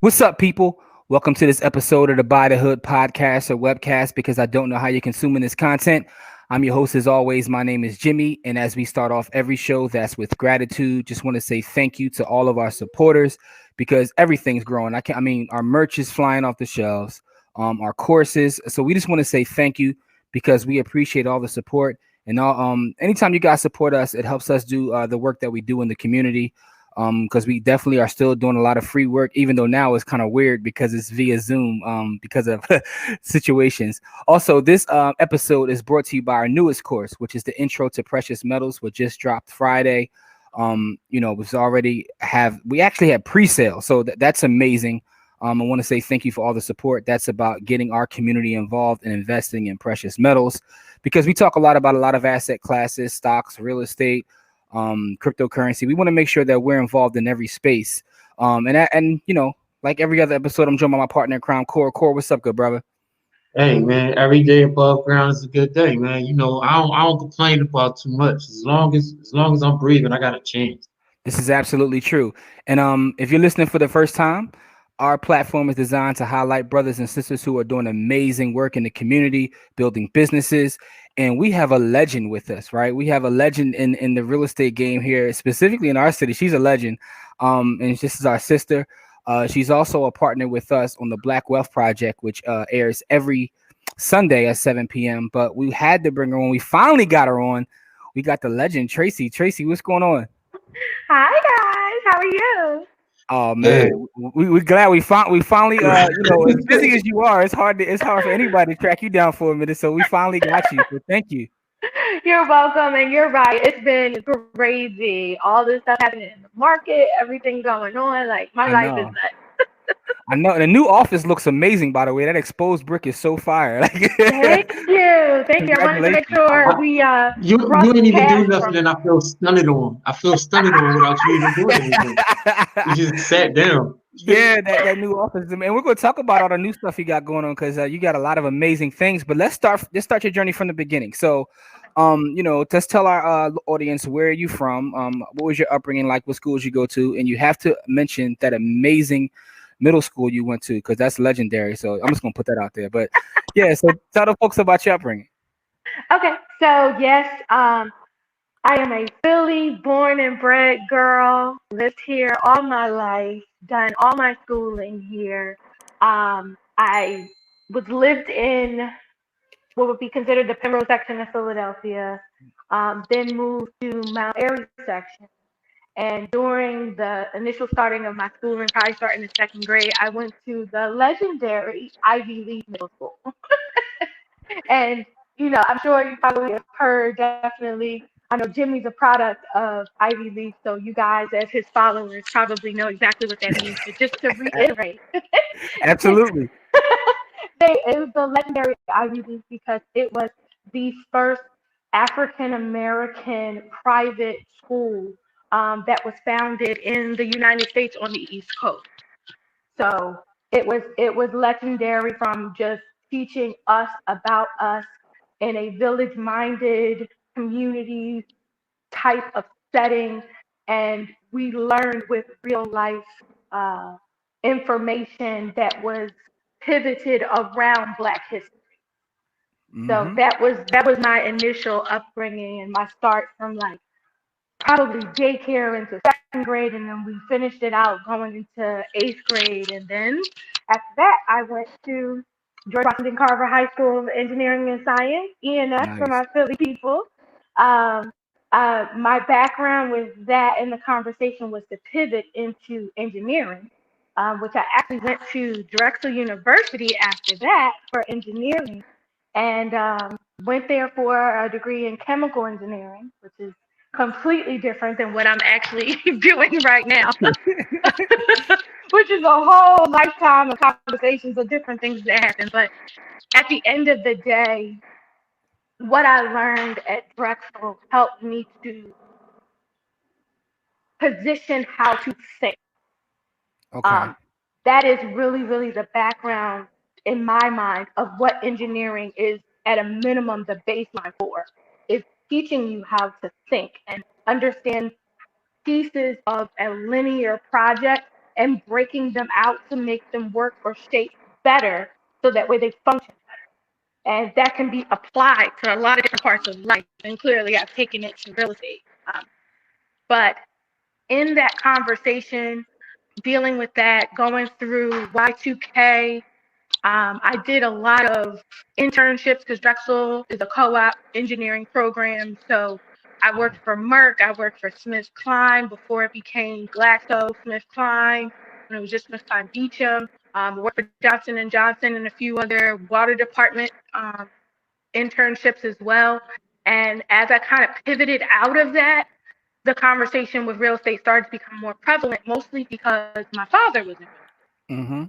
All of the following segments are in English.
What's up, people? Welcome to this episode of the Buy the Hood podcast or webcast because I don't know how you're consuming this content. I'm your host as always. My name is Jimmy. And as we start off every show, that's with gratitude. Just want to say thank you to all of our supporters because everything's growing. Our merch is flying off the shelves, our courses. So we just want to say thank you because we appreciate all the support. And anytime you guys support us, it helps us do the work that we do in the community. Because we definitely are still doing a lot of free work, even though now it's kind of weird because it's via Zoom, because of situations. Also, this episode is brought to you by our newest course, which is the Intro to Precious Metals, which just dropped Friday. We actually had pre-sale, so that's amazing. I want to say thank you for all the support. That's about getting our community involved and investing in precious metals, because we talk a lot about a lot of asset classes, stocks, real estate, cryptocurrency. We want to make sure that we're involved in every space. Like every other episode, I'm joined by my partner in crime, Core. Core, what's up, good brother? Hey man, every day above ground is a good day, man. I don't complain about too much. As long as I'm breathing, I got a chance. This is absolutely true. And if you're listening for the first time, our platform is designed to highlight brothers and sisters who are doing amazing work in the community, building businesses. And we have a legend with us, right? We have a legend in the real estate game here, specifically in our city. She's a legend. And this is our sister. She's also a partner with us on the Black Wealth Project, which airs every Sunday at 7 p.m. But we had to bring her on. We finally got her on. We got the legend, Traci. Traci, what's going on? Hi guys, how are you? Oh Hey, man, we're glad we finally as busy as you are, it's hard for anybody to track you down for a minute. So we finally got you. So thank you. You're welcome, and you're right. It's been crazy. All this stuff happening in the market, everything going on. Like my I life is know. nuts. I know. The new office looks amazing, by the way. That exposed brick is so fire. Thank Like, you, thank you. I wanted to make congratulations. sure I, we you crossed ain't even do paths nothing, from. and I feel stunted on. I feel stunted on without you even doing anything. You just sat down. Yeah, that new office, and we're going to talk about all the new stuff you got going on because you got a lot of amazing things. But let's start your journey from the beginning. So, just tell our audience where are you from, what was your upbringing like, what schools you go to, and you have to mention that amazing middle school you went to because that's legendary. So I'm just going to put that out there. But yeah, so tell the folks about your upbringing. Okay, so yes, I am a Philly born and bred girl. Lived here all my life. Done all my schooling here. I was lived in what would be considered the Pembroke section of Philadelphia, then moved to Mount Airy section. And during the initial starting of my schooling, probably starting in second grade, I went to the legendary Ivy League Middle School. And, I'm sure you probably have heard definitely. I know Jimmy's a product of Ivy League, so you guys, as his followers, probably know exactly what that means. But just to reiterate, Absolutely. it was the legendary Ivy League because it was the first African American private school that was founded in the United States on the East Coast. So it was legendary from just teaching us about us in a village minded community type of setting, and we learned with real life uh, information that was pivoted around Black history. So Hmm. that was my initial upbringing and my start from like probably daycare into second grade, and then we finished it out going into eighth grade, and then after that I went to George Washington Carver High School of Engineering and Science, ENS for Nice. my Philly people. Um, my background with that in the conversation was to pivot into engineering, which I actually went to Drexel University after that for engineering, and went there for a degree in chemical engineering, which is completely different than what I'm actually doing right now, which is a whole lifetime of conversations of different things that happen. But at the end of the day, what I learned at Drexel helped me to position how to think. Okay. Um, that is really, really the background in my mind of what engineering is at a minimum the baseline for. Is teaching you how to think and understand pieces of a linear project and breaking them out to make them work or shape better so that way they function. And that can be applied to a lot of different parts of life. And clearly, I've taken it to real estate. But in that conversation, dealing with that, going through Y2K, I did a lot of internships because Drexel is a co-op engineering program. So I worked for Merck, I worked for SmithKline before it became GlaxoSmithKline, when it was just SmithKline Beecham. I worked for Johnson and Johnson and a few other water department internships as well. And as I kind of pivoted out of that, the conversation with real estate started to become more prevalent, mostly because my father was in it. Mm-hmm.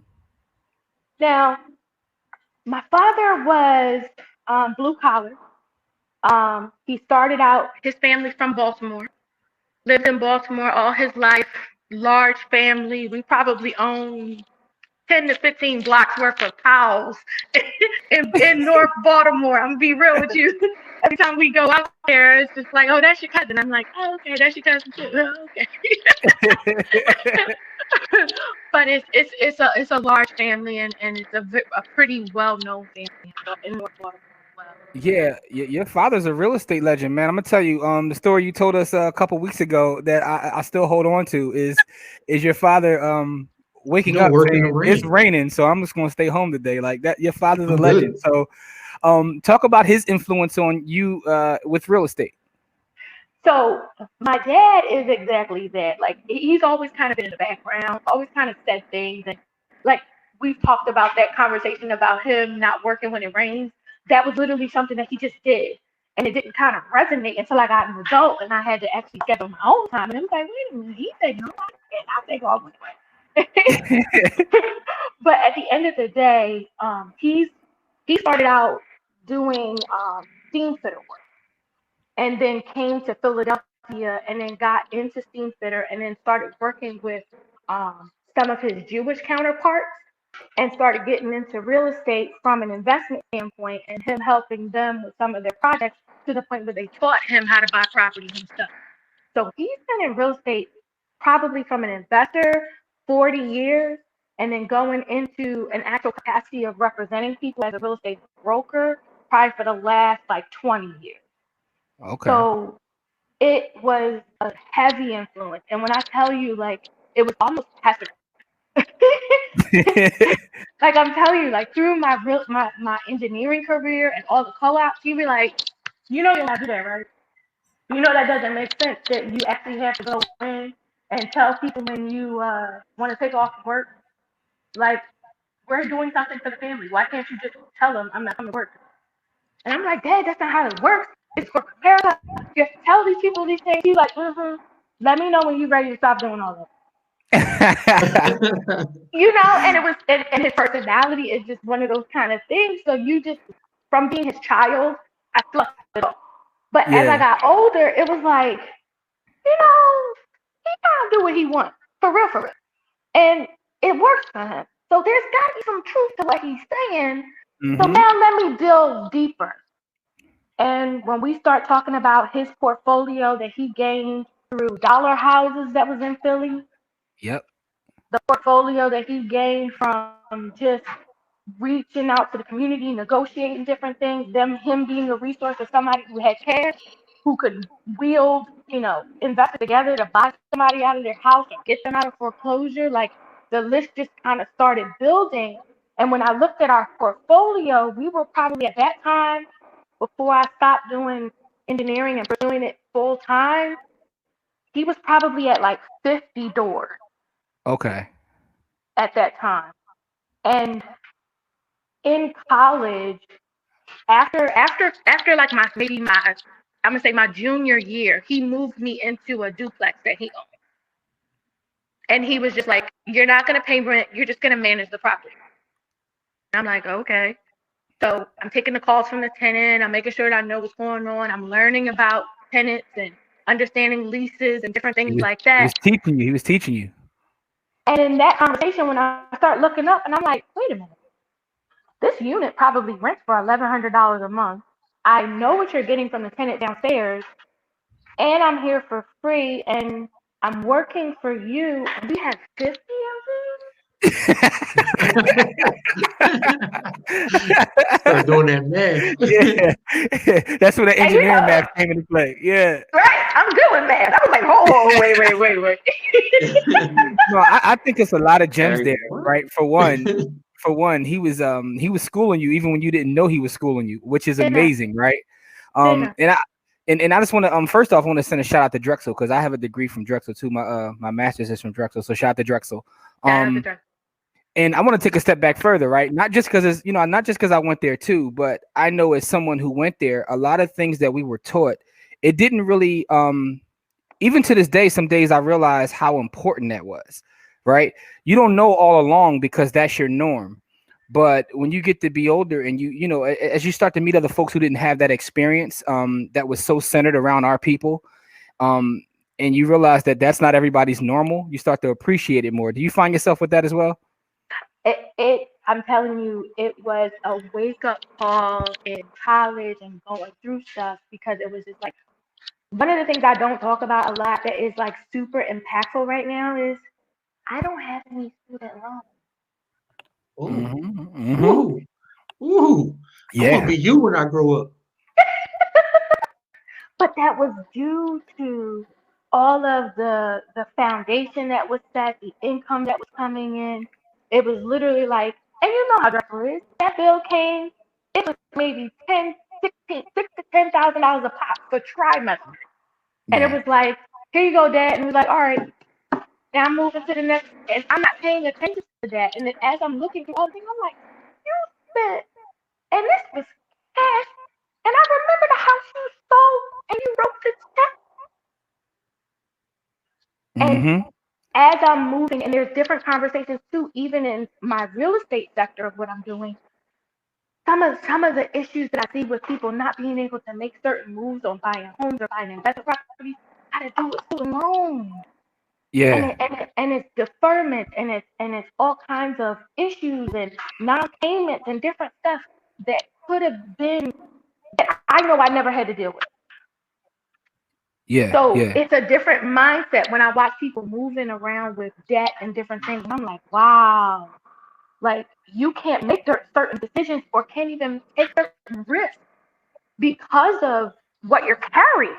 Now, my father was blue collar. He started out, his family's from Baltimore, lived in Baltimore all his life, large family. We probably own 10 to 15 blocks worth of Powell's in North Baltimore. I'm gonna be real with you. Every time we go out there, it's just like, oh, that's your cousin. I'm like, oh, okay, that's your cousin too. Oh, okay. But it's a large family, and it's a pretty well known family in North Baltimore as well. Yeah, your father's a real estate legend, man. I'm gonna tell you, the story you told us a couple weeks ago that I still hold on to is your father waking up Work in the saying it's rain. raining, so I'm just gonna stay home today. Like that, your father's a I'm legend. good. So, talk about his influence on you with real estate. So my dad is exactly that. Like he's always kind of been in the background, always kind of said things, and like we've talked about that conversation about him not working when it rains. That was literally something that he just did, and it didn't kind of resonate until I got an adult and I had to actually schedule my own time. And I was like, wait a minute, he said no, I'll take off with it. But at the end of the day, he started out doing steam fitter work and then came to Philadelphia and then got into steam fitter and then started working with some of his Jewish counterparts and started getting into real estate from an investment standpoint and him helping them with some of their projects to the point where they taught him how to buy properties and stuff. So he's been in real estate probably from an investor 40 years and then going into an actual capacity of representing people as a real estate broker probably for the last like 20 years. Okay. So it was a heavy influence. And when I tell you, like, it was almost passive. Like I'm telling you, like through my engineering career and all the co-ops, you'd be like, you know you're not do that, right? You know that doesn't make sense that you actually have to go in and tell people when you want to take off work, like we're doing something for the family. Why can't you just tell them I'm not coming to work? And I'm like, Dad, that's not how it works. It's for America. You have to tell these people these things. He's like, let me know when you're ready to stop doing all that. You know, and it was, and his personality is just one of those kind of things. So you just, from being his child, I fluffed it off. But as I Yeah. got older, it was like, you know, he gotta do what he wants, for real, for real. And it works for him. So there's gotta be some truth to what he's saying. So Mm-hmm. now let me delve deeper. And when we start talking about his portfolio that he gained through dollar houses that was in Philly, Yep. the portfolio that he gained from just reaching out to the community, negotiating different things, him being a resource of somebody who had cash, who could wield, invest it together to buy somebody out of their house or get them out of foreclosure. Like the list just kind of started building. And when I looked at our portfolio, we were probably at that time, before I stopped doing engineering and pursuing it full time, he was probably at like 50 doors Okay. at that time. And in college, after like my I'm gonna say my junior year, he moved me into a duplex that he owned. And he was just like, you're not gonna pay rent, you're just gonna manage the property. And I'm like, okay. So I'm taking the calls from the tenant, I'm making sure that I know what's going on, I'm learning about tenants and understanding leases and different He things was like he that. was teaching you. He was teaching you. And in that conversation, when I start looking up and I'm like, wait a minute, this unit probably rents for $1,100 a month. I know what you're getting from the tenant downstairs, and I'm here for free, and I'm working for you. And we have 50 Start doing that Yeah, that's where the And you engineering know, math came into play. Yeah. right? I'm good with math. I was like, oh, wait. math. No, I think it's a lot of gems Like, there, what? right? For one, he was schooling you even when you didn't know he was schooling you, which is Did not, amazing, right? did not. And I just want to first off I want to send a shout out to Drexel because I have a degree from Drexel too. My master's is from Drexel, so shout out to Drexel. Shout out to Um, Drake. and I want to take a step back further, right? Not just because it's not just because I went there too, but I know as someone who went there, a lot of things that we were taught, it didn't really even to this day, some days I realize how important that was, right? You don't know all along because that's your norm. But when you get to be older and as you start to meet other folks who didn't have that experience, that was so centered around our people, um, and you realize that that's not everybody's normal, you start to appreciate it more. Do you find yourself with that as well? I'm telling you, it was a wake up call in college and going through stuff because it was just like one of the things I don't talk about a lot that is like super impactful right now is I don't have any student loans. Ooh, Mm-hmm, mm-hmm. ooh, ooh. I'm gonna Yeah, be you when I grow up. But that was due to all of the foundation that was set, the income that was coming in. It was literally like, and you know how Drexel is. That bill came, it was maybe 10, 16, $6,000 to $10,000 a pop for trimester. And it yeah, was like, here you go, Dad. And it was like, all right, now I'm moving to the next, and I'm not paying attention to that. And then as I'm looking through all the things, I'm like, you spent, and this was cash. And I remember the house you sold, and you wrote the check. And mm-hmm, as I'm moving, and there's different conversations too, even in my real estate sector of what I'm doing. Some of the issues that I see with people not being able to make certain moves on buying homes or buying investment properties, got to do with student loans. and yeah, it, and, it, and it's deferment and it's all kinds of issues and non-payments and different stuff that could have been that I know I never had to deal with. yeah, So yeah. it's a different mindset when I watch people moving around with debt and different things. And I'm like, wow, like you can't make certain decisions or can't even take certain risks because of what you're carrying.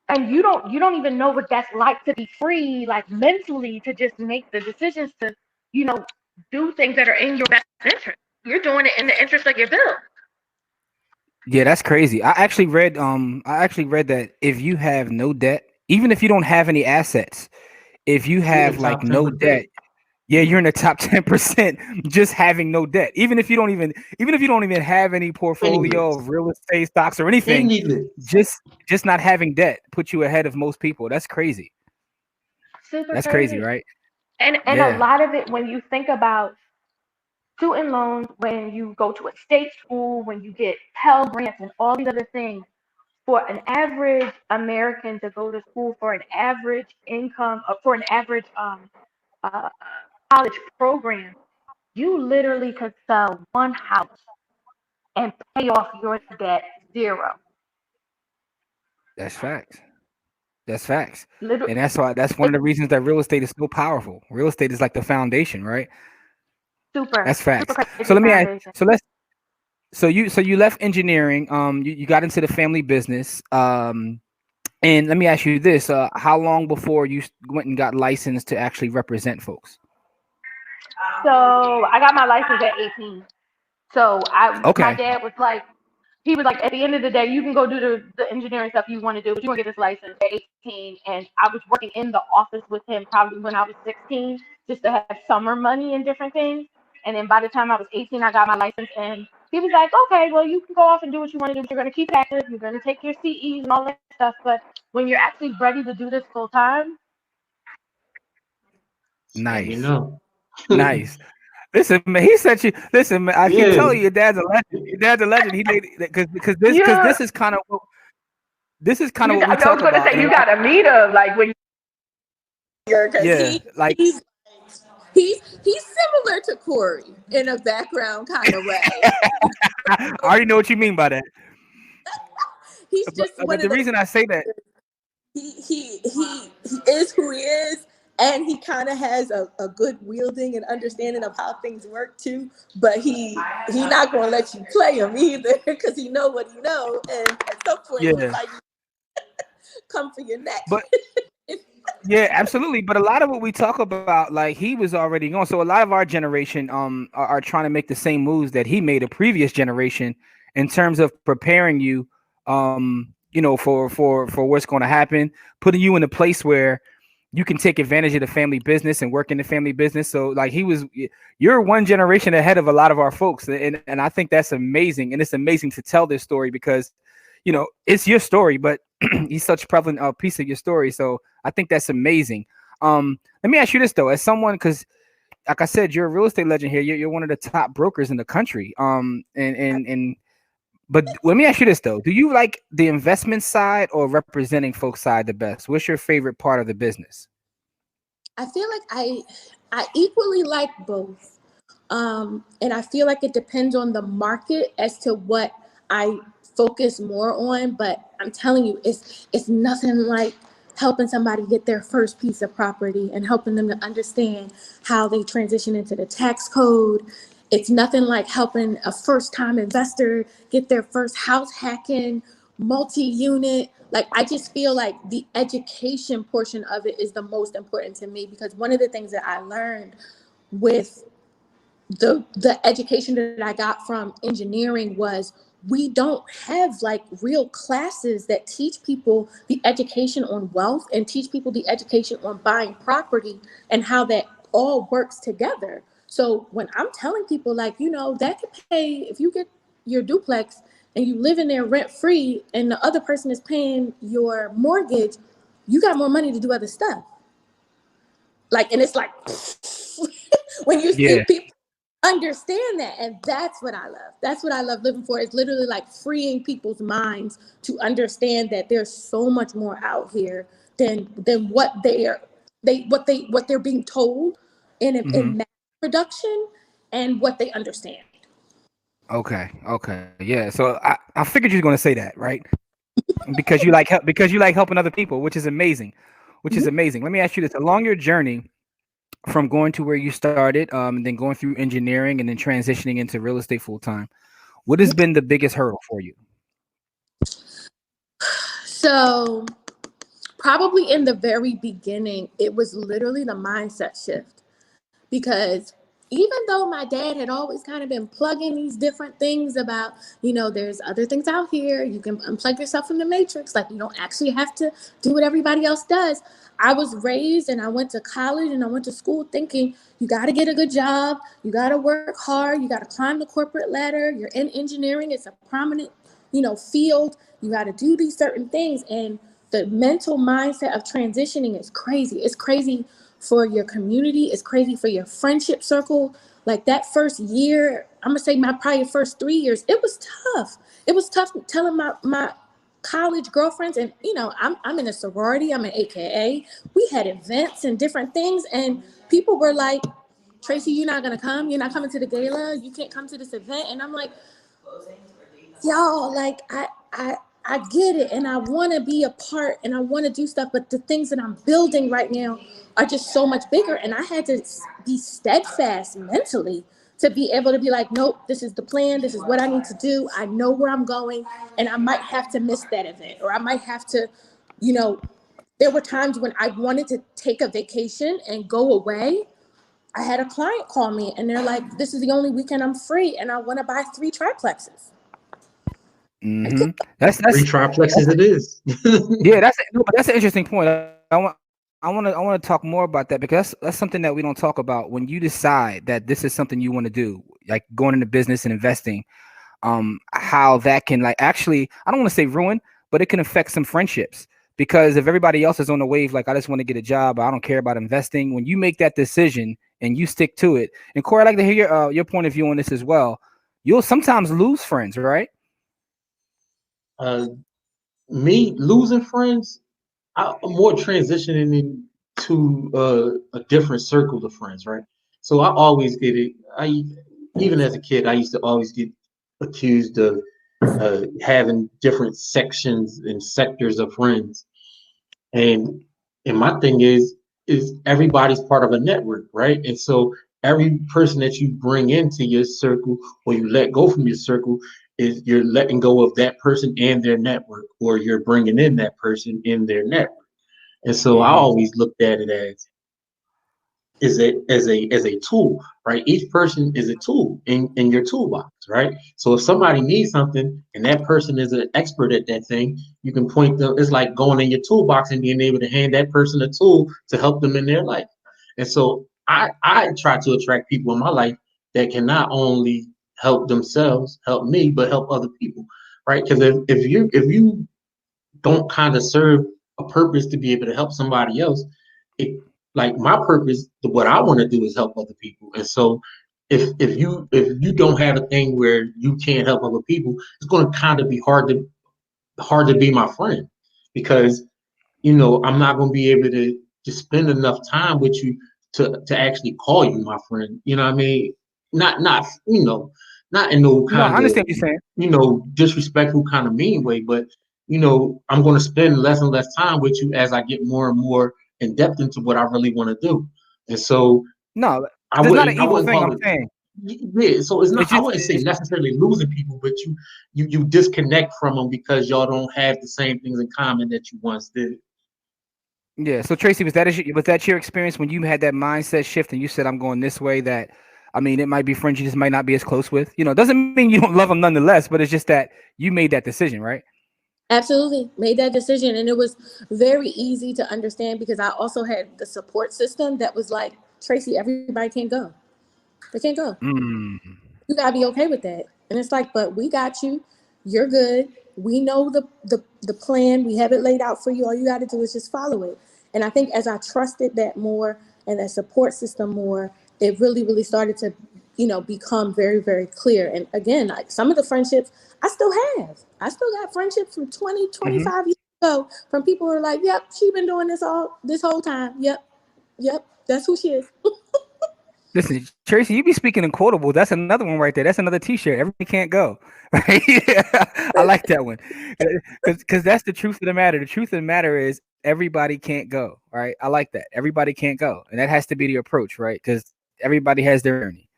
And you don't even know what that's like to be free, like mentally, to just make the decisions to, you know, do things that are in your best interest. You're doing it in the interest of your bill. Yeah, that's crazy. I actually read that if you have no debt, even if you don't have any assets, if you You're in have the like top ten no debt, percent. yeah, you're in the top 10% just having no debt. Even if you don't even have any portfolio Penniless. of real estate stocks or anything, Penniless. just not having debt puts you ahead of most people. That's crazy. Super That's crazy, crazy. right? And a Yeah. lot of it, when you think about student loans, when you go to a state school, when you get Pell Grants and all these other things, for an average American to go to school for an average income, for an average uh, college program, you literally could sell one house and pay off your debt zero. That's facts. That's facts. Literally, And that's one of the reasons that real estate is so powerful. Real estate is like the foundation, right? super, That's super facts. So crazy let me ask. foundation. So you left engineering. You got into the family business. And let me ask you this: how long before you went and got licensed to actually represent folks? So I got my license at 18. So my Okay, dad was like, he was like, at the end of the day, you can go do the engineering stuff you want to do, but you want to get this license at 18. And I was working in the office with him probably when I was 16, just to have summer money and different things. And then by the time I was 18, I got my license. And he was like, okay, well, you can go off and do what you want to do, but you're going to keep it active. You're going to take your CEs and all that stuff. But when you're actually ready to do this full time, Let me nice, know. nice. Listen, man, he said you. Listen, man, I keep Yeah. telling you, your dad's a legend. Your dad's a legend. He made because you, this is kind of what we I was talk going to about, say, and a you lot. got to meet him. Like, when Because Yeah, like he's similar to Corey in a background kind of way. I already know what you mean by that. He's But, just but one of the those. reason I say that, He is who he is, and he kind of has a good wielding and understanding of how things work too. But he not gonna let you play him either because he know what he know, and at some point he Yeah. might come for your neck. But yeah, absolutely. But a lot of what we talk about, like he was already going. So a lot of our generation are trying to make the same moves that he made a previous generation in terms of preparing you for what's going to happen, putting you in a place where you can take advantage of the family business and work in the family business. So like you're one generation ahead of a lot of our folks. And I think that's amazing. And it's amazing to tell this story because, it's your story, but he's such a prevalent piece of your story. So I think that's amazing. Let me ask you this though, as someone, because like I said, you're a real estate legend here. You're one of the top brokers in the country. But let me ask you this though: do you like the investment side or representing folks side the best? What's your favorite part of the business? I feel like I equally like both. And I feel like it depends on the market as to what I focus more on. But I'm telling you, it's nothing like helping somebody get their first piece of property and helping them to understand how they transition into the tax code. It's nothing like helping a first-time investor get their first house hacking, multi-unit. Like, I just feel like the education portion of it is the most important to me, because one of the things that I learned with the education that I got from engineering was we don't have like real classes that teach people the education on wealth and teach people the education on buying property and how that all works together. So when I'm telling people, like, that could pay, if you get your duplex and you live in there rent free and the other person is paying your mortgage, you got more money to do other stuff. Like, and it's like when you see Yeah. people understand that, and that's what I love. That's what I love living for. It's literally like freeing people's minds to understand that there's so much more out here than what what they're being told in mass production and what they understand. Okay. Okay. Yeah. So I figured you were going to say that, right? Because you like helping other people, which is amazing. Which is Mhm. amazing. Let me ask you this: along your journey from going to where you started, and then going through engineering and then transitioning into real estate full time, what has been the biggest hurdle for you? So probably in the very beginning, it was literally the mindset shift. Because even though my dad had always kind of been plugging these different things about, there's other things out here, you can unplug yourself from the matrix, like you don't actually have to do what everybody else does. I was raised and I went to college and I went to school thinking you got to get a good job, you got to work hard, you got to climb the corporate ladder, you're in engineering, it's a prominent, field, you got to do these certain things. And the mental mindset of transitioning is crazy. It's crazy for your community. It's crazy for your friendship circle. Like that first year, I'm gonna say my probably first 3 years, it was tough. It was tough telling my college girlfriends, and I'm in a sorority, I'm an AKA. We had events and different things, and people were like, Traci, you're not gonna come, you're not coming to the gala, you can't come to this event. And I'm like, y'all, like I get it, and I want to be a part, and I want to do stuff, but the things that I'm building right now are just so much bigger, and I had to be steadfast mentally to be able to be like, nope, this is the plan, this is what I need to do, I know where I'm going, and I might have to miss that event, or I might have to, there were times when I wanted to take a vacation and go away. I had a client call me and they're like, this is the only weekend I'm free and I want to buy 3 triplexes. Mm-hmm. That's Three triplexes it is. yeah. That's an interesting point. I want to talk more about that because that's something that we don't talk about. When you decide that this is something you want to do, like going into business and investing, how that can like actually, I don't want to say ruin, but it can affect some friendships. Because if everybody else is on the wave, like I just want to get a job, I don't care about investing. When you make that decision and you stick to it, and Corey, I'd like to hear your point of view on this as well. You'll sometimes lose friends, right? uh, Me losing friends, I'm more transitioning into a different circle of friends, right? So I always get it. Even as a kid, I used to always get accused of having different sections and sectors of friends. And my thing is, is everybody's part of a network, right? And so every person that you bring into your circle or you let go from your circle is you're letting go of that person and their network, or you're bringing in that person in their network. And so I Mm-hmm. always looked at it as a tool, right? Each person is a tool in your toolbox, right? So if somebody needs something and that person is an expert at that thing, you can point them. It's like going in your toolbox and being able to hand that person a tool to help them in their life. And so I try to attract people in my life that can not only help themselves, help me, but help other people, right? Because if you don't kind of serve a purpose to be able to help somebody else, it like my purpose, what I want to do is help other people. And so if you don't have a thing where you can't help other people, it's going to kind of be hard to be my friend, because I'm not going to be able to spend enough time with you to actually call you my friend. You know what I mean? Not in no No, I kind of understand what you're saying. disrespectful kind of mean way, but I'm going to spend less and less time with you as I get more and more in depth into what I really want to do. And so No, I there's not an wouldn't I evil wouldn't thing. call I'm it. saying Yeah, so it's not. it's I just wouldn't say necessarily losing people, but you disconnect from them because y'all don't have the same things in common that you once did. yeah. So Tracy, was that your experience when you had that mindset shift and you said I'm going this way? That I mean, it might be friends you just might not be as close with. It doesn't mean you don't love them nonetheless, but it's just that you made that decision, right? Absolutely. Made that decision. And it was very easy to understand because I also had the support system that was like, Tracy, everybody can't go. They can't go. Mm. You gotta be okay with that. And it's like, but we got you. You're good. We know the plan. We have it laid out for you. All you got to do is just follow it. And I think as I trusted that more and that support system more, it really, really started to, become very, very clear. And again, like some of the friendships I still have. I still got friendships from 20, Hmm. 25 years ago from people who are like, yep, she been doing this whole time. Yep, yep, that's who she is. Listen, Tracy, you be speaking in quotables. That's another one right there. That's another T-shirt. Everybody can't go, right? Yeah, I like that one because that's the truth of the matter. The truth of the matter is everybody can't go, right? I like that. Everybody can't go, and that has to be the approach, right? Because everybody has their journey.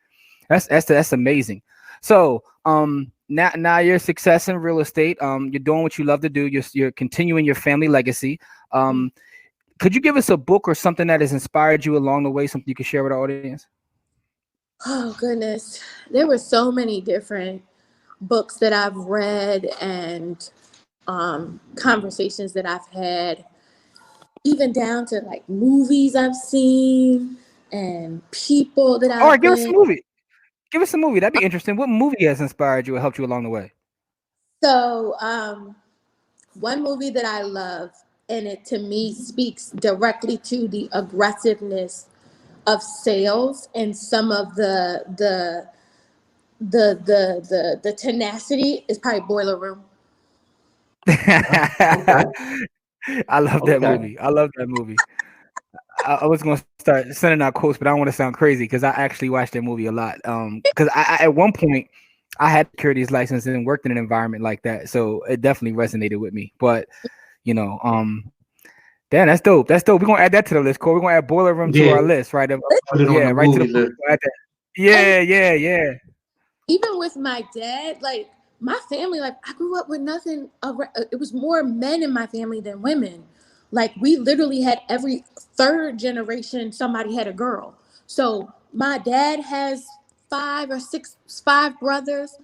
That's amazing. So, now you're a success in real estate. You're doing what you love to do. You're continuing your family legacy. Um, could you give us a book or something that has inspired you along the way? Something you could share with our audience? Oh goodness, there were so many different books that I've read and conversations that I've had, even down to like movies I've seen and people that All right, I've give us a been. movie. Give us a movie. That'd be interesting. What movie has inspired you or helped you along the way? So one movie that I love, and it to me speaks directly to the aggressiveness of sales and some of the tenacity is probably Boiler Room. Okay, I love that okay. movie. I love that movie. I was gonna start sending out quotes, but I don't want to sound crazy because I actually watched that movie a lot. Because I at one point I had a securities license and worked in an environment like that, so it definitely resonated with me. But you know, damn, that's dope. That's dope. We're gonna add that to the list, Cole. We're gonna add Boiler Room to Yeah, our list, right? put it on Yeah, the right to the movie book. list. We'll add that. And Yeah, yeah, yeah. even with my dad, like my family, like I grew up with nothing. It was more men in my family than women. Like we literally had every third generation, somebody had a girl. So my dad has five brothers.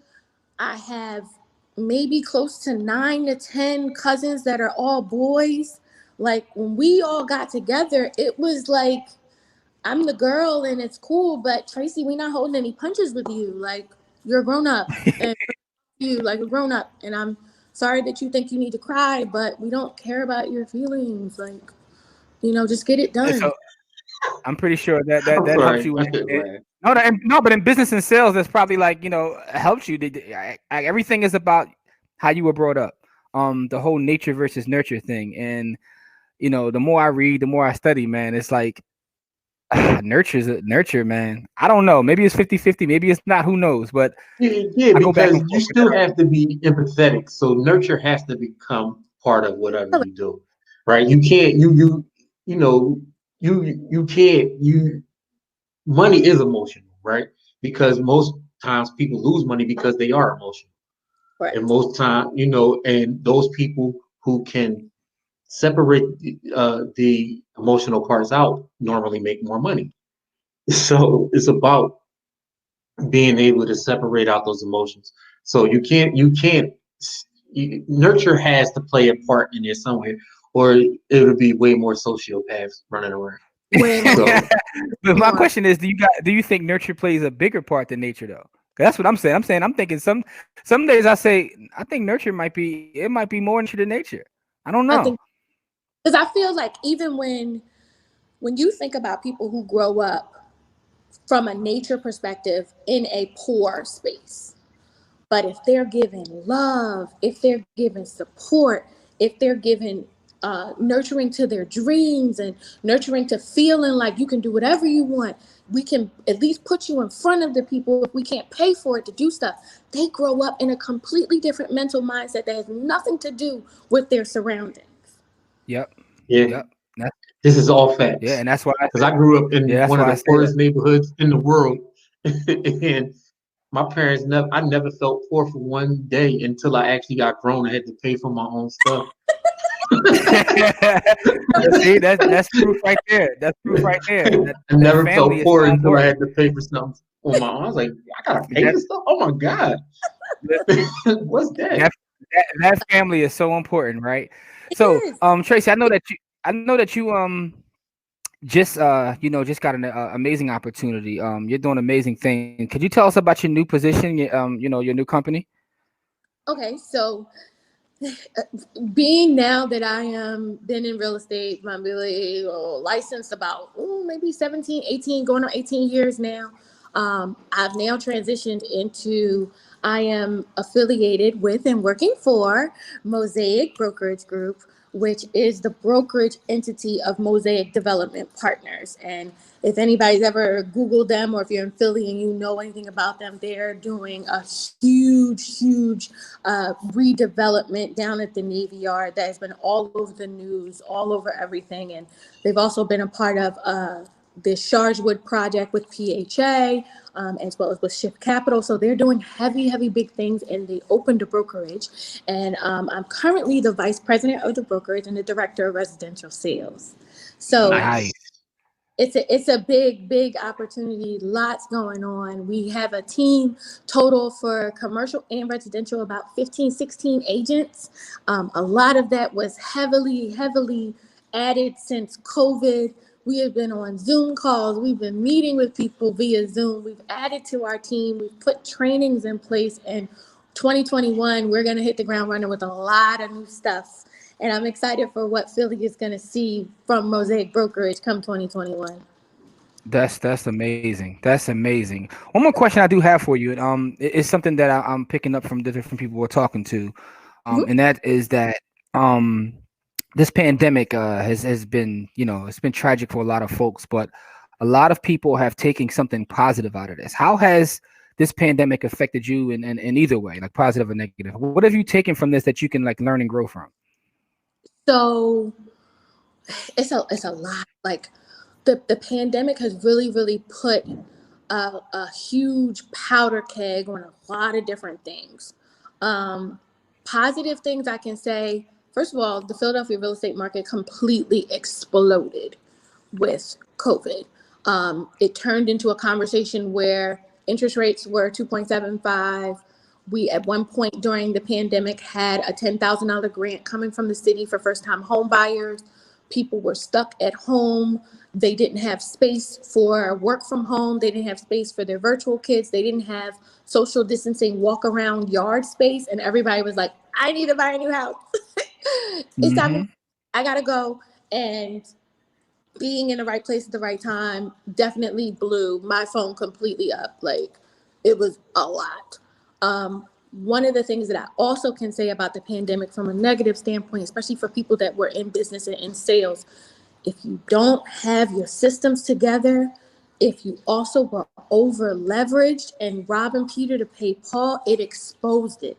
I have maybe close to 9 to 10 cousins that are all boys. Like when we all got together, it was like I'm the girl and it's cool, but Tracy, we not holding any punches with you. Like you're a grown up and you like a grown up, and I'm sorry that you think you need to cry, but we don't care about your feelings. Like just get it And done. so I'm pretty sure that I'm that helps sorry, you. I shouldn't laugh. No, but in business and sales, that's probably like helps you. Everything is about how you were brought up. The whole nature versus nurture thing, and the more I read, the more I study, man. It's like nurture, man. I don't know. Maybe it's 50-50. Maybe it's not. Who knows? But Yeah, I go back because and you forth with still have to be empathetic. So nurture has to become part of whatever you do, right? You can't you know you can't you money is emotional, right? Because most times people lose money because they are emotional. And Correct. most time, and those people who can separate the emotional parts out normally make more money. So it's about being able to separate out those emotions. So nurture has to play a part in there somewhere, or it'll be way more sociopaths running around. Way more. So But my More. question is, do you think nurture plays a bigger part than nature though? 'Cause that's what I'm saying. I'm thinking some days I say I think nurture might be more nature than nature. I don't I know. think because I feel like even when you think about people who grow up from a nature perspective in a poor space, but if they're given love, if they're given support, if they're given nurturing to their dreams and nurturing to feeling like you can do whatever you want, we can at least put you in front of the people if we can't pay for it to do stuff. They grow up in a completely different mental mindset that has nothing to do with their surroundings. Yep. yeah, Yep. That's, this is all yeah, facts. and that's why I Because say I grew up yeah, in that's one of why I the say that. poorest neighborhoods in the world, and my parents never. I never felt poor for one day until I actually got grown and had to pay for my own stuff. See, that's proof right there. That's proof right there. I That never family felt is poor so until I important. had to pay for something on my own. I was like, I gotta pay That for stuff. Oh my god, listen, what's that? that that family is so important, right? It So, is. Tracy, I know that you just just got an amazing opportunity. You're doing amazing things. Could you tell us about your new position? Your new company. Okay, so being now that I am been in real estate, I'm really licensed about maybe 17, 18, going on 18 years now. I've now transitioned into I am affiliated with and working for Mosaic Brokerage Group, which is the brokerage entity of Mosaic Development Partners. And if anybody's ever Googled them or if you're in Philly and you know anything about them, they're doing a huge redevelopment down at the Navy Yard that has been all over the news, all over everything. And they've also been a part of the Sharswood project with PHA, as well as with Shift Capital. So they're doing heavy, big things, and they opened a brokerage. And I'm currently the vice president of the brokerage and the director of residential sales. So Nice. Nice. it's a big opportunity, lots going on. We have a team total for commercial and residential, about 15, 16 agents. A lot of that was heavily added since COVID. We have been on Zoom calls, we've been meeting with people via Zoom, we've added to our team, we've put trainings in place, and 2021 we're going to hit the ground running with a lot of new stuff, and I'm excited for what Philly is going to see from Mosaic Brokerage come 2021. That's amazing. That's amazing. One more question I do have for you, and it's something that I'm picking up from the different people we're talking to, Mhm. and that is that um this pandemic has been it's been tragic for a lot of folks, but a lot of people have taken something positive out of this. How has this pandemic affected you in either way, like positive or negative? What have you taken from this that you can like learn and grow from? So it's a lot. Like the pandemic has really put a huge powder keg on a lot of different things. Um, Positive things I can say. First of all, the Philadelphia real estate market completely exploded with COVID. It turned into a conversation where interest rates were 2.75. We, at one point during the pandemic, had a $10,000 grant coming from the city for first time home buyers. People were stuck at home. They didn't have space for work from home. They didn't have space for their virtual kids. They didn't have social distancing walk around yard space. And everybody was like, I need to buy a new house. It's time. Hmm. I got to go. And being in the right place at the right time definitely blew my phone completely up. Like, it was a lot. One of the things that I also can say about the pandemic from a negative standpoint, especially for people that were in business and in sales, if you don't have your systems together, if you also were over leveraged and robbing Peter to pay Paul, it exposed it.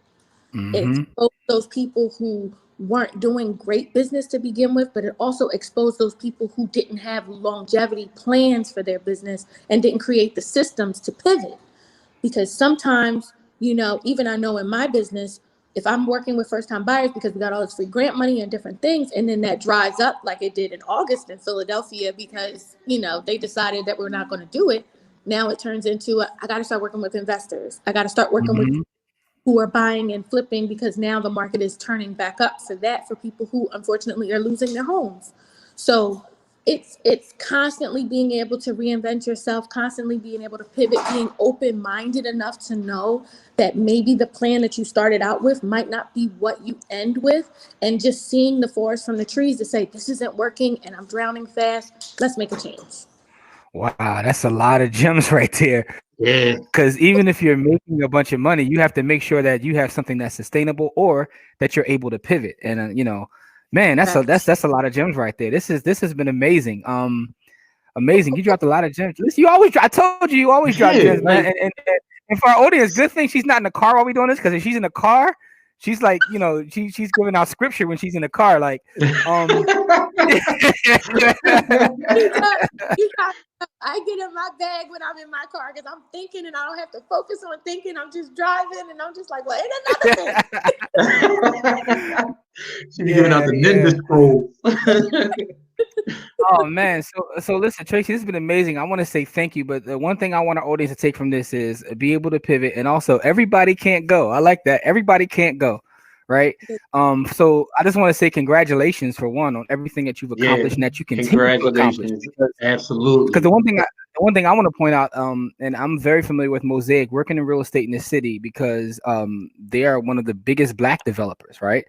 It Hmm. exposed those people who weren't doing great business to begin with, but it also exposed those people who didn't have longevity plans for their business and didn't create the systems to pivot. Because sometimes, even I know in my business, if I'm working with first time buyers because we got all this free grant money and different things, and then that dries up like it did in August in Philadelphia because, they decided that we're not going to do it. Now it turns into, I got to start working with investors. I got to start working with who are buying and flipping because now the market is turning back up for that, for people who unfortunately are losing their homes. So it's constantly being able to reinvent yourself, constantly being able to pivot, being open-minded enough to know that maybe the plan that you started out with might not be what you end with, and just seeing the forest from the trees to say, this isn't working and I'm drowning fast. Let's make a change. Wow, that's a lot of gems right there. Yeah. Because even if you're making a bunch of money, you have to make sure that you have something that's sustainable or that you're able to pivot. And man, that's a lot of gems right there. This has been amazing. Amazing. You dropped a lot of gems. Listen, I told you always drop gems, man. And for our audience, good thing she's not in the car while we doing this, because if she's in the car, she's like, she's giving out scripture when she's in the car, like, I get in my bag when I'm in my car because I'm thinking and I don't have to focus on thinking. I'm just driving and I'm just like, well, ain't another thing. She's giving out the ninja scroll. Oh man, so listen, Traci, this has been amazing. I want to say thank you, but the one thing I want our audience to take from this is be able to pivot, and also everybody can't go. I like that. Everybody can't go, right? So I just want to say congratulations for one on everything that you've accomplished and that you continue to accomplish. Absolutely. Because the one thing I want to point out, and I'm very familiar with Mosaic, working in real estate in this city, because they are one of the biggest Black developers, right?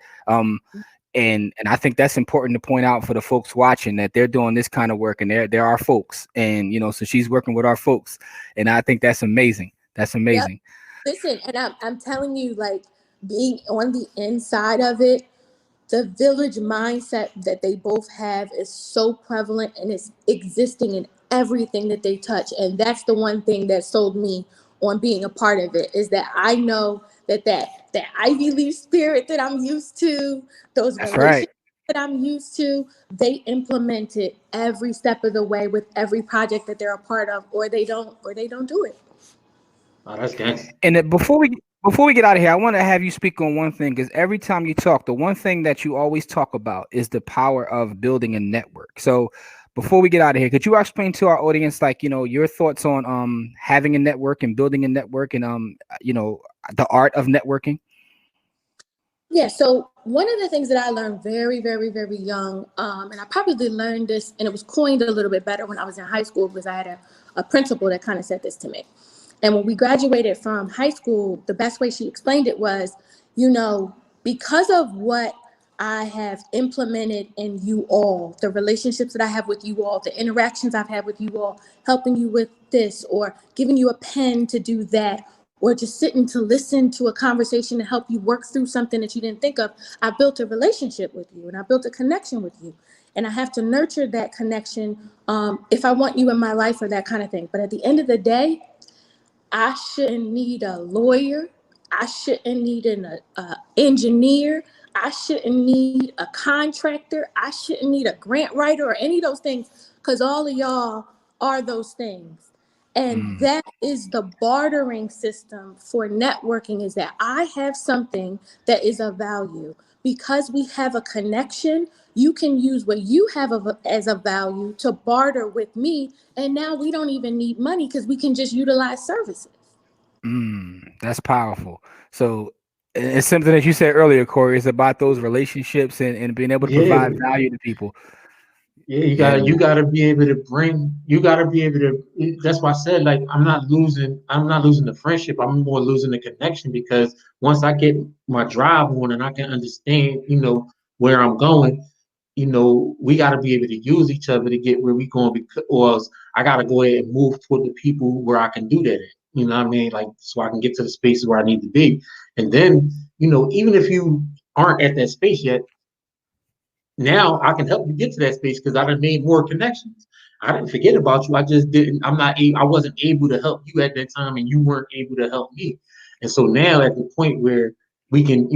And I think that's important to point out for the folks watching, that they're doing this kind of work, and they're our folks, and so she's working with our folks, and I think that's amazing. That's amazing. Yep. Listen, and I'm telling you, like, being on the inside of it, the village mindset that they both have is so prevalent, and it's existing in everything that they touch. And that's the one thing that sold me on being a part of it, is that I know that Ivy Leaf spirit that I'm used to, those relationships that I'm used to, they implement it every step of the way with every project that they're a part of, or they don't do it. Oh, that's good. And before we get out of here, I want to have you speak on one thing, because every time you talk, the one thing that you always talk about is the power of building a network. So before we get out of here, could you explain to our audience, like, your thoughts on having a network and building a network, and the art of networking? Yeah, so one of the things that I learned very, very, very young, and I probably learned this, and it was coined a little bit better when I was in high school, because I had a principal that kind of said this to me. And when we graduated from high school, the best way she explained it was, because of what I have implemented in you all, the relationships that I have with you all, the interactions I've had with you all, helping you with this, or giving you a pen to do that, or just sitting to listen to a conversation to help you work through something that you didn't think of, I built a relationship with you, and I built a connection with you. And I have to nurture that connection if I want you in my life, or that kind of thing. But at the end of the day, I shouldn't need a lawyer. I shouldn't need an engineer. I shouldn't need a contractor. I shouldn't need a grant writer or any of those things, because all of y'all are those things. And that is the bartering system for networking, is that I have something that is of value. Because we have a connection, you can use what you have as a value to barter with me. And now we don't even need money, because we can just utilize services. That's powerful. So it's something that you said earlier, Corey, is about those relationships and being able to provide value to people. Yeah, you gotta be able to. That's why I said, like, I'm not losing the friendship. I'm more losing the connection, because once I get my drive on and I can understand, where I'm going, we gotta be able to use each other to get where we going, or else I gotta go ahead and move toward the people where I can do that at. You know what I mean? Like, so I can get to the spaces where I need to be. And then, even if you aren't at that space yet, now I can help you get to that space, because I done made more connections. I didn't forget about you. I just didn't. I wasn't able to help you at that time, and you weren't able to help me. And so now, at the point where we can,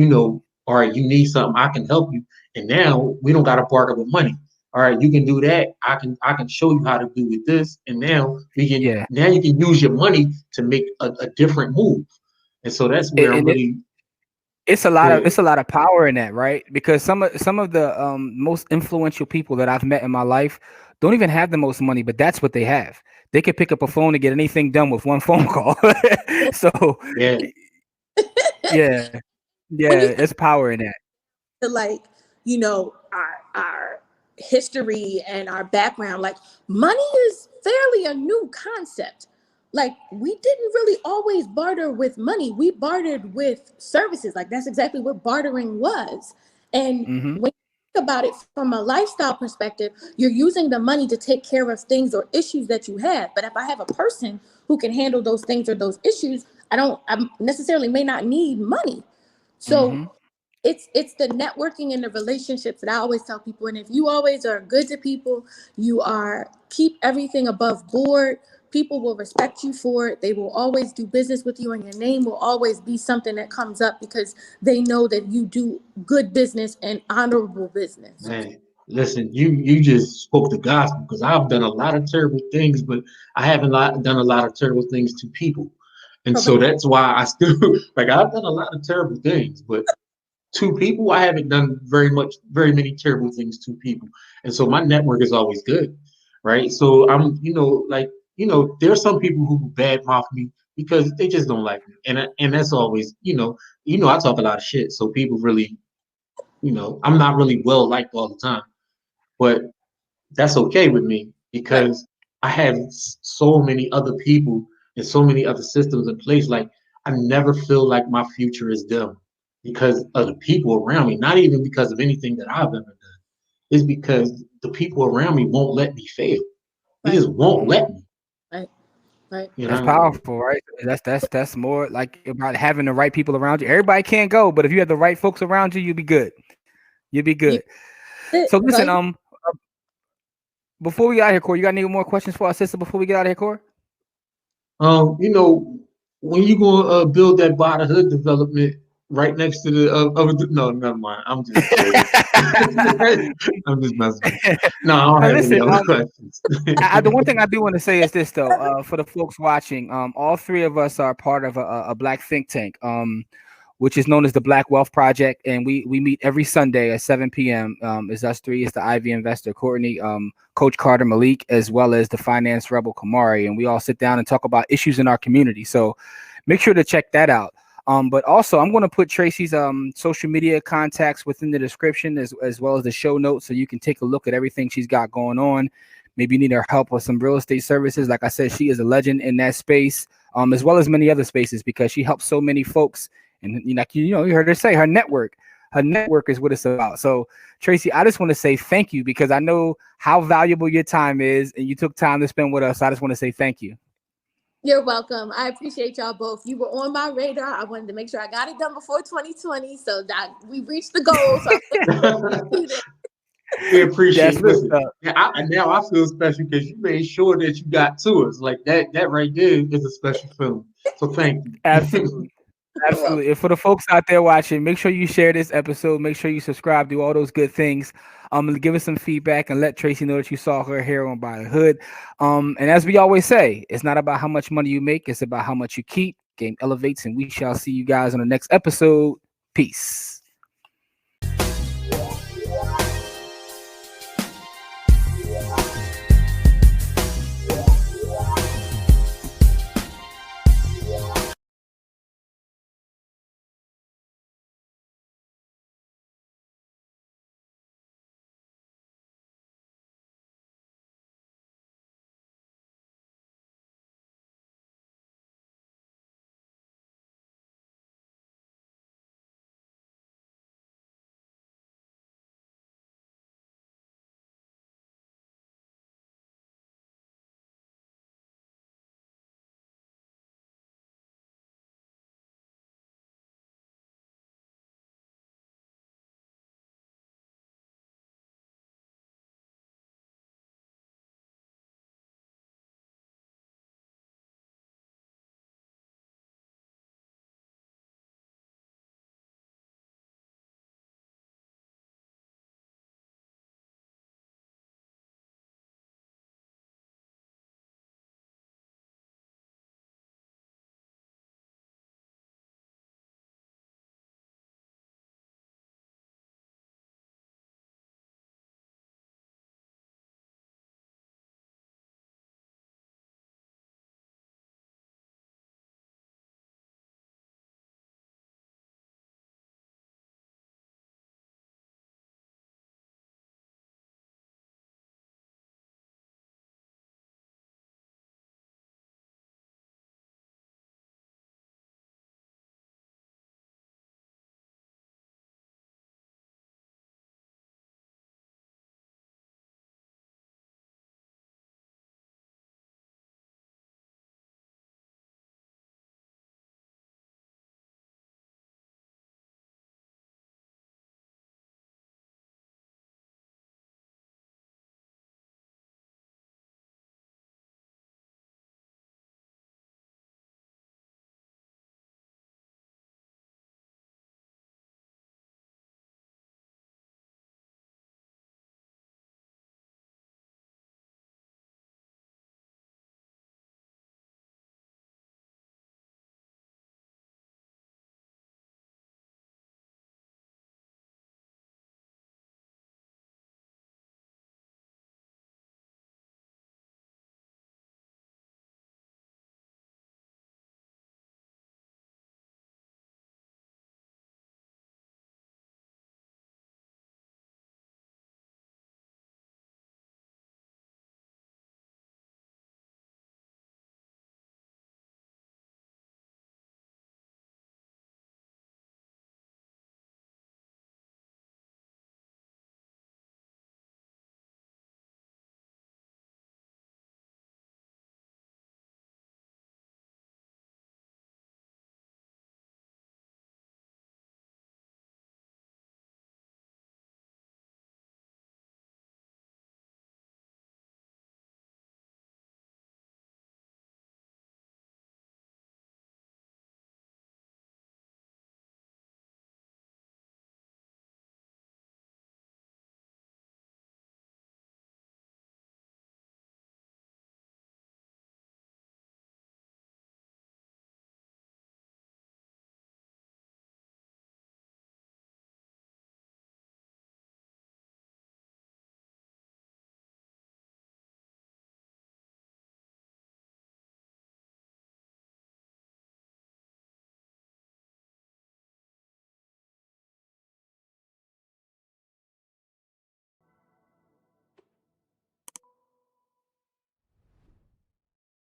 All right, you need something, I can help you. And now we don't got to barter with money. All right, you can do that. I can show you how to do with this. And Yeah. now you can use your money to make a different move. And so that's where I'm And really it's good. a lot of power in that, right? Because some of the most influential people that I've met in my life don't even have the most money, but that's what they have. They could pick up a phone to get anything done with one phone call. So Yeah, yeah, yeah, When you it's power in that. to like, our history and our background, like money is fairly a new concept. Like we didn't really always barter with money, we bartered with services. Like that's exactly what bartering was. And Hmm. when you think about it from a lifestyle perspective, you're using the money to take care of things or issues that you have. But if I have a person who can handle those things or those issues, I necessarily may not need money. So Hmm. it's the networking and the relationships that I always tell people. And if you always are good to people, you are keep everything above board, people will respect you for it. They will always do business with you, and your name will always be something that comes up because they know that you do good business and honorable business. man. Listen, you just spoke the gospel because I've done a lot of terrible things, but I haven't done a lot of terrible things to people. And so Correct. that's why I still like I've done a lot of terrible things, but to people, I haven't done very many terrible things to people. And so my network is always good, right? So I'm, there's some people who badmouth me because they just don't like me, and that's always, I talk a lot of shit, so people really, I'm not really well liked all the time, but that's okay with me Right. because I have so many other people and so many other systems in place. Like I never feel like my future is them because of the people around me, not even because of anything that I've ever done. It's because the people around me won't let me fail. They Right. just won't Hmm. let me. Right. Right. You That's know, powerful, right? That's more like about having the right people around you. Everybody can't go, but if you have the right folks around you, you'll be good. You'll be You good. it. So That's all listen, you before we get out of here, Corey, you got any more questions for our sister before we get out of here, Corey? um, you know, when you gonna build that by the hood development right next to the no, never mind. I'm just trolling. I'm just messing with you. No, I don't Now have any listen, other questions. the one thing I do want to say is this though, for the folks watching, all three of us are part of a black think tank, which is known as the Black Wealth Project, and we meet every Sunday at 7 p.m. Is us three, it's the Ivy investor Courtney, Coach Carter Malik, as well as the finance rebel Kamari, and we all sit down and talk about issues in our community. So make sure to check that out. But also, I'm going to put Traci's social media contacts within the description as well as the show notes, so you can take a look at everything she's got going on. Maybe you need her help with some real estate services. Like I said, she is a legend in that space, as well as many other spaces because she helps so many folks. And you heard her say her network. Her network is what it's about. So, Traci, I just want to say thank you because I know how valuable your time is, and you took time to spend with us. So I just want to say thank you. You're welcome. I appreciate y'all both. You were on my radar. I wanted to make sure I got it done before 2020, so that we reached the goal. So I'm We appreciate That's it. what's Listen, up. now I feel special because you made sure that you got to us. Like that. That right there is a special feeling. So thank you. Absolutely. You're welcome. Absolutely. And for the folks out there watching, make sure you share this episode. Make sure you subscribe, do all those good things. Give us some feedback and let Traci know that you saw her here on By the Hood. And as we always say, it's not about how much money you make, it's about how much you keep. Game elevates, and we shall see you guys on the next episode. Peace.